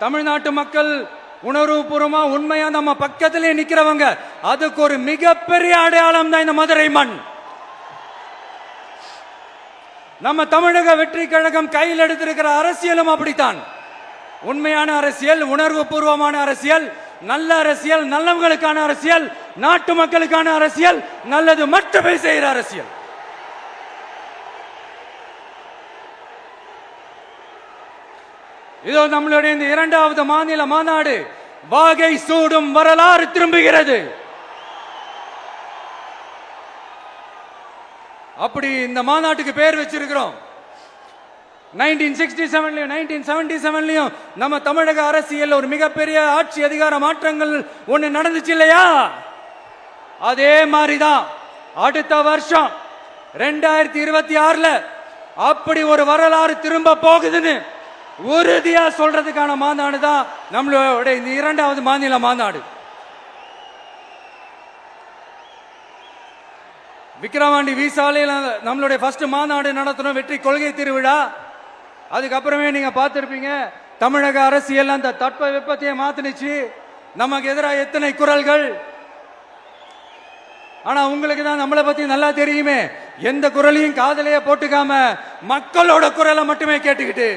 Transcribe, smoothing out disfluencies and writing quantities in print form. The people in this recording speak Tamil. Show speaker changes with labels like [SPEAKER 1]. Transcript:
[SPEAKER 1] தமிழ்நாட்டு மக்கள் உணர்வுபூர்வமா உண்மையா நம்ம பக்கத்திலே நிக்கிறவங்க. அதுக்கு ஒரு மிகப்பெரிய அடையாளம் தான் இந்த மதுரை மண். நம்ம தமிழக வெற்றி கழகம் கையில் எடுத்திருக்கிற அரசியலும் அப்படித்தான். உண்மையான அரசியல், உணர்வு பூர்வமான அரசியல், நல்ல அரசியல், நல்லவங்களுக்கான அரசியல், நாட்டு மக்களுக்கான அரசியல், நல்லது மட்டுமே செய்கிற அரசியல். இதோ நம்மளுடைய இந்த இரண்டாவது மாநில மாநாடு வாகை சூடும் வரலாறு திரும்புகிறது. அப்படி இந்த மாநாட்டுக்கு பேர் வச்சிருக்கிறோம். 1967 1977 நம்ம தமிழக அரசியல் ஒரு மிகப்பெரிய ஆட்சி அதிகார மாற்றங்கள் ஒண்ணு நடந்துச்சு இல்லையா? அதே மாதிரிதான் அடுத்த வருஷம் 2026 அப்படி ஒரு வரலாறு திரும்ப போகுதுன்னு உறுதியா சொல்றதுக்கான மாநாடு தான் நம்மளோட இந்த இரண்டாவது மாநில மாநாடு. விக்கிரவாண்டி விசாலையில் நம்மளுடைய ஃபர்ஸ்ட் மாநாடு நடத்தணும், வெற்றி கொள்கை திருவிழா. அதுக்கப்புறமே நீங்க பார்த்திருப்பீங்க, தமிழக அரசியல் அந்த தட்ப வெப்பத்தையே மாத்தினுச்சு. நமக்கு எதிராக எத்தனை குரல்கள். ஆனா உங்களுக்கு தான் நம்மளை பத்தி நல்லா தெரியுமே, எந்த குரலையும் காதலையே போட்டுக்காம மக்களோட குரலை மட்டுமே கேட்டுக்கிட்டு